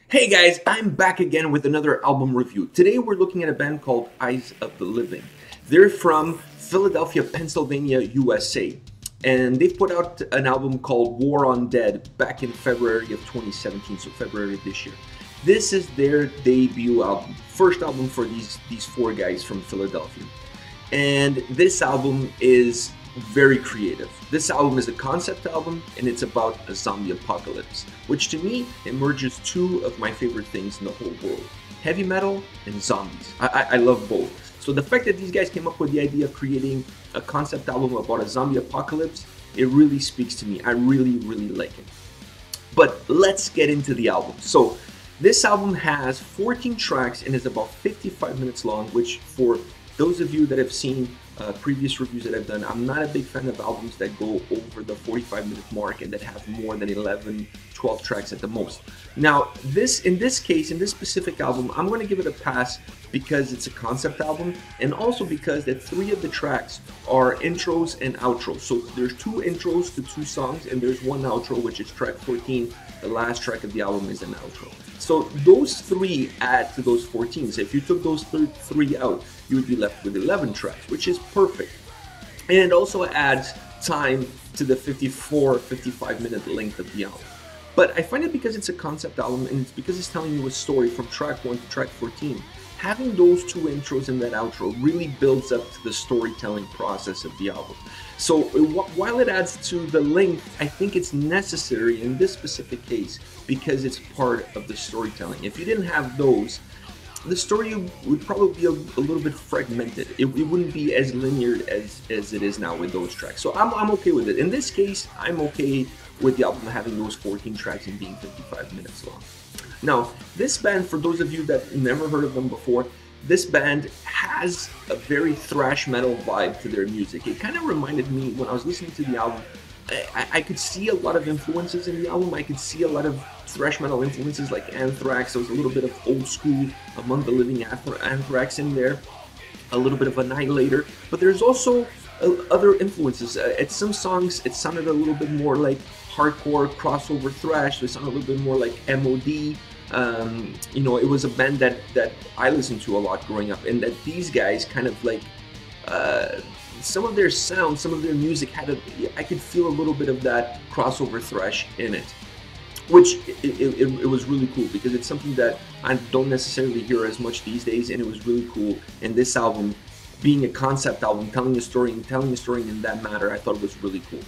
Hey guys, I'm back again with another album review. Today we're looking at a band called Eyes of the Living. They're from Philadelphia, Pennsylvania, USA. And they've put out an album called War on Dead back in February of 2017, so February of this year. This is their debut album, first album for these four guys from Philadelphia. And this album is very creative. This album is a concept album and it's about a zombie apocalypse, which to me it merges two of my favorite things in the whole world: heavy metal and zombies. I love both. So the fact that these guys came up with the idea of creating a concept album about a zombie apocalypse, it really speaks to me. I really like it. But let's get into the album. So this album has 14 tracks and is about 55 minutes long, which for those of you that have seen previous reviews that I've done, I'm not a big fan of albums that go over the 45-minute mark and that have more than 11, 12 tracks at the most. Now, in this specific album, I'm going to give it a pass because it's a concept album, and also because that 3 of the tracks are intros and outros. So there's 2 intros to 2 songs, and there's 1 outro, which is track 14. The last track of the album is an outro. So those 3 add to those 14. So if you took those 3 out, you would be left with 11 tracks, which is perfect. And it also adds time to the 55-minute length of the album. But I find it because it's a concept album and it's because it's telling you a story from track 1 to track 14. Having those 2 intros and that outro really builds up to the storytelling process of the album. So while it adds to the length, I think it's necessary in this specific case because it's part of the storytelling. If you didn't have those, the story would probably be a little bit fragmented. It wouldn't be as linear as it is now with those tracks. So I'm okay with it. In this case, I'm okay with the album having those 14 tracks and being 55 minutes long. Now, this band, for those of you that never heard of them before, this band has a very thrash metal vibe to their music. It kind of reminded me, when I was listening to the album, I could see a lot of influences in the album. I could see a lot of thrash metal influences like Anthrax. There was a little bit of old school Among the Living Anthrax in there, a little bit of Annihilator, but there's also other influences. At some songs, it sounded a little bit more like hardcore crossover thrash. It sounded a little bit more like MOD. You know, it was a band that I listened to a lot growing up, and that these guys kind of like some of their sound, some of their music had I could feel a little bit of that crossover thrash in it, which it was really cool because it's something that I don't necessarily hear as much these days, and it was really cool. And this album, being a concept album, telling a story in that matter, I thought it was really cool.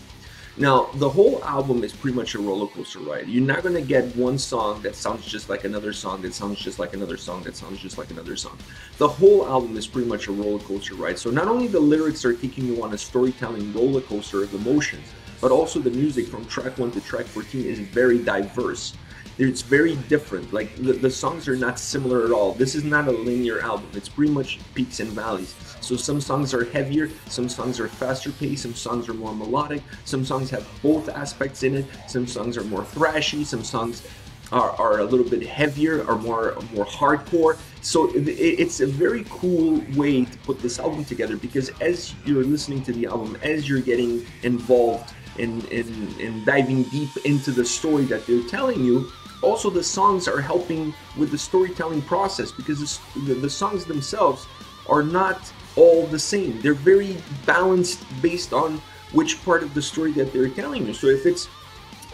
Now, the whole album is pretty much a roller coaster ride. You're not going to get one song that sounds just like another song, that sounds just like another song, that sounds just like another song. The whole album is pretty much a roller coaster ride. So not only the lyrics are taking you on a storytelling roller coaster of emotions, but also the music from track 1 to track 14 is very diverse. It's very different. Like the songs are not similar at all. This is not a linear album. It's pretty much peaks and valleys. So some songs are heavier, some songs are faster paced, some songs are more melodic, some songs have both aspects in it, some songs are more thrashy, some songs are a little bit heavier or more hardcore. So it's a very cool way to put this album together, because as you're listening to the album, as you're getting involved in diving deep into the story that they're telling you, also the songs are helping with the storytelling process, because the songs themselves are not all the same. They're very balanced based on which part of the story that they're telling you. So if it's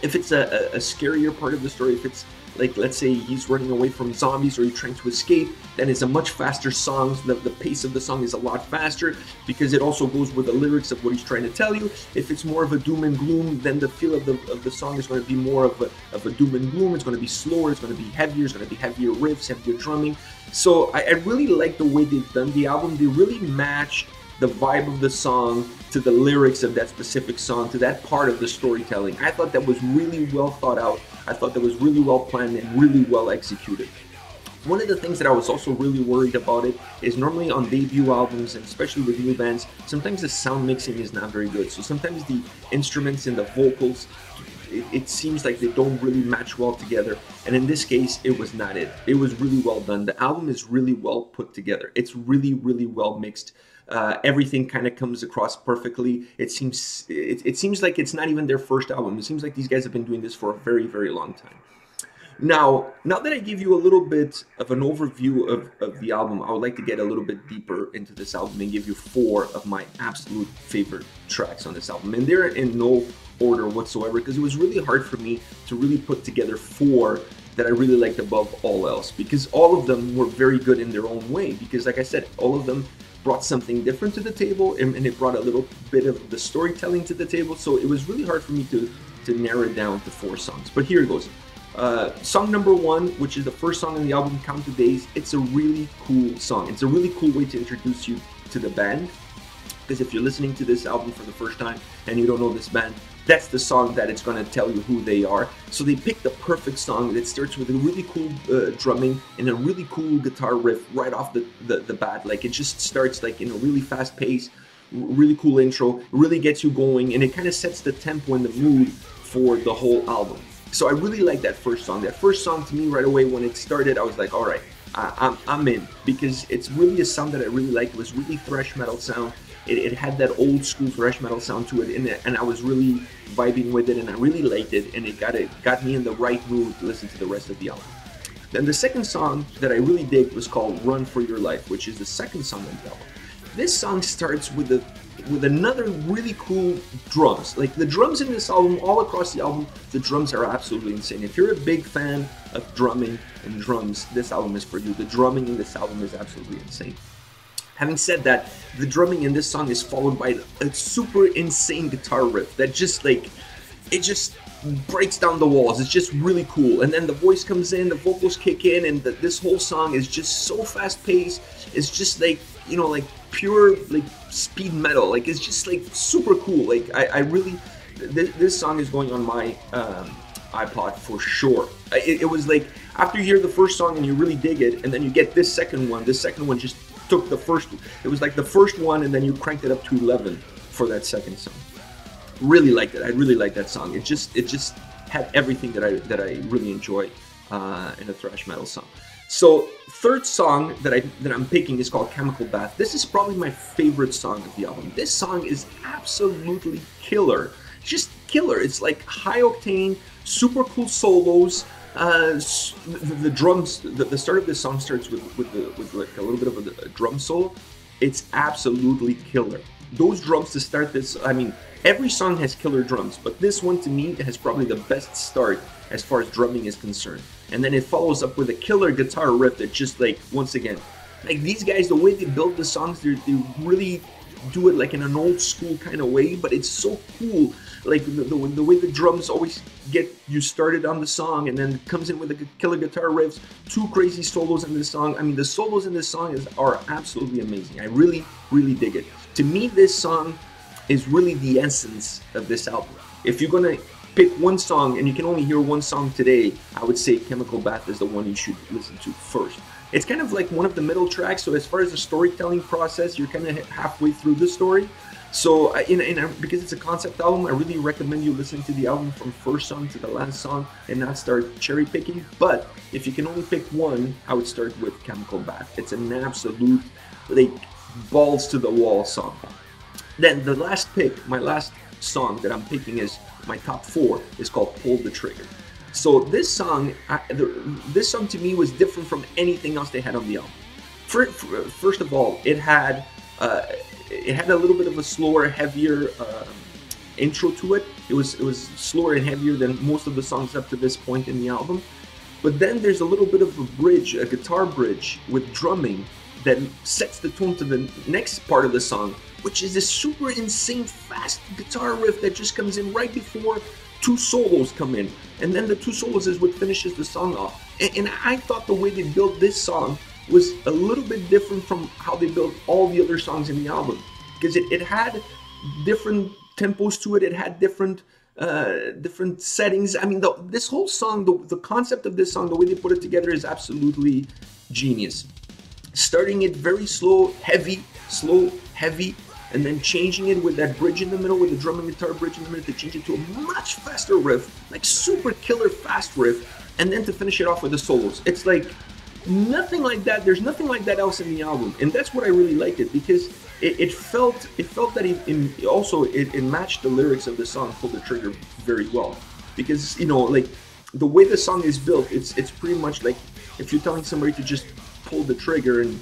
a scarier part of the story, if it's like, let's say he's running away from zombies or he's trying to escape, then it's a much faster song. The pace of the song is a lot faster because it also goes with the lyrics of what he's trying to tell you. If it's more of a doom and gloom, then the feel of the song is going to be more of a doom and gloom. It's going to be slower, it's going to be heavier, it's going to be heavier riffs, heavier drumming. So I really like the way they've done the album. They really match the vibe of the song to the lyrics of that specific song, to that part of the storytelling. I thought that was really well thought out. I thought that was really well planned and really well executed. One of the things that I was also really worried about it is normally on debut albums, and especially with new bands, sometimes the sound mixing is not very good. So sometimes the instruments and the vocals, it seems like they don't really match well together, and in this case it was not it. It was really well done. The album is really well put together. It's really well mixed. Everything kind of comes across perfectly. It seems like it's not even their first album. It seems like these guys have been doing this for a very long time. Now that I give you a little bit of an overview of the album, I would like to get a little bit deeper into this album and give you 4 of my absolute favorite tracks on this album. And they're in no order whatsoever, because it was really hard for me to really put together 4 that I really liked above all else, because all of them were very good in their own way, because like I said, all of them brought something different to the table, and it brought a little bit of the storytelling to the table, so it was really hard for me to narrow it down to 4 songs. But here it goes. Song number 1, which is the first song on the album, Count the Days. It's a really cool song. It's a really cool way to introduce you to the band, because if you're listening to this album for the first time and you don't know this band, that's the song that it's going to tell you who they are. So they picked the perfect song that starts with a really cool drumming and a really cool guitar riff right off the bat. Like, it just starts like in a really fast pace, really cool intro, really gets you going, and it kind of sets the tempo and the mood for the whole album. So I really like that first song. That first song, to me, right away when it started, I was like, all right, I'm in, because it's really a sound that I really like. It was really thrash metal sound. It had that old school thrash metal sound to it, and I was really vibing with it, and I really liked it, and it got me in the right mood to listen to the rest of the album. Then the second song that I really dig was called Run for Your Life, which is the second song on the album. This song starts with another really cool drums. Like, the drums in this album, all across the album, the drums are absolutely insane. If you're a big fan of drumming and drums, this album is for you. The drumming in this album is absolutely insane. Having said that, the drumming in this song is followed by a super insane guitar riff that just, like, it just breaks down the walls. It's just really cool. And then the voice comes in, the vocals kick in, and this whole song is just so fast-paced. It's just like, you know, like pure like speed metal. Like, it's just like super cool. Like, I really, this song is going on my iPod for sure. It was like, after you hear the first song and you really dig it, and then you get this second one just took the first, it was like the first one, and then you cranked it up to 11 for that second song. Really liked it. I really liked that song. It just had everything that I really enjoy in a thrash metal song. So third song that I'm picking is called Chemical Bath. This is probably my favorite song of the album. This song is absolutely killer. Just killer. It's like high octane, super cool solos. The drums, the start of this song starts with like a little bit of a drum solo. It's absolutely killer. Those drums to start this, I mean, every song has killer drums, but this one to me has probably the best start as far as drumming is concerned. And then it follows up with a killer guitar riff that just, like, once again, like, these guys, the way they build the songs, they really do it like in an old school kind of way, but it's so cool. Like, the way the drums always get you started on the song, and then it comes in with the killer guitar riffs, 2 crazy solos in this song. I mean, the solos in this song are absolutely amazing. I really, really dig it. To me, this song is really the essence of this album. If you're gonna pick one song, and you can only hear one song today, I would say Chemical Bath is the one you should listen to first. It's kind of like one of the middle tracks, so as far as the storytelling process, you're kind of halfway through the story. So because it's a concept album, I really recommend you listening to the album from first song to the last song and not start cherry picking. But if you can only pick one, I would start with Chemical Bath. It's an absolute, like, balls to the wall song. Then the last pick, my last song that I'm picking is my top 4, is called Pull the Trigger. So this song to me was different from anything else they had on the album. First of all, it had a little bit of a slower, heavier intro to it. It was slower and heavier than most of the songs up to this point in the album. But then there's a little bit of a bridge, a guitar bridge with drumming that sets the tone to the next part of the song, which is this super insane fast guitar riff that just comes in right before 2 solos come in. And then the 2 solos is what finishes the song off. And I thought the way they built this song was a little bit different from how they built all the other songs in the album, because it had different tempos to it. It had different settings. I mean, this whole song, the concept of this song, the way they put it together is absolutely genius. Starting it very slow, heavy, and then changing it with that bridge in the middle, with the drum and guitar bridge in the middle, to change it to a much faster riff, like super killer fast riff, and then to finish it off with the solos. It's like nothing like that. There's nothing like that else in the album, and that's what I really liked it, because it felt that it matched the lyrics of the song Pull the Trigger very well, because, you know, like, the way the song is built, it's pretty much like if you're telling somebody to just pull the trigger and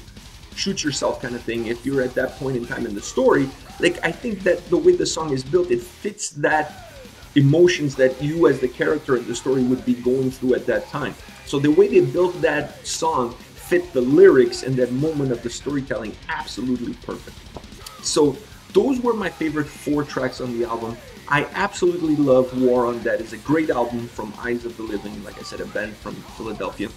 shoot yourself kind of thing. If you're at that point in time in the story, like I think that the way the song is built, it fits that emotions that you as the character in the story would be going through at that time. So the way they built that song fit the lyrics and that moment of the storytelling absolutely perfect. So those were my favorite 4 tracks on the album. I absolutely love War on Dead. It's a great album from Eyes of the Living, like I said, a band from Philadelphia.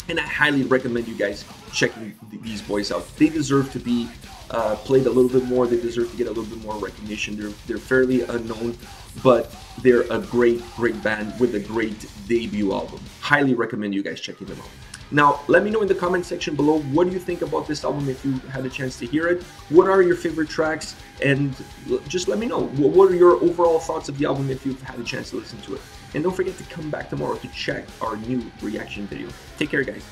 And I highly recommend you guys checking these boys out. They deserve to be played a little bit more. They deserve to get a little bit more recognition. They're fairly unknown, but they're a great band with a great debut album. Highly recommend you guys checking them out. Now, let me know in the comment section below, what do you think about this album if you had a chance to hear it? What are your favorite tracks? And just let me know, what are your overall thoughts of the album if you've had a chance to listen to it? And don't forget to come back tomorrow to check our new reaction video. Take care, guys.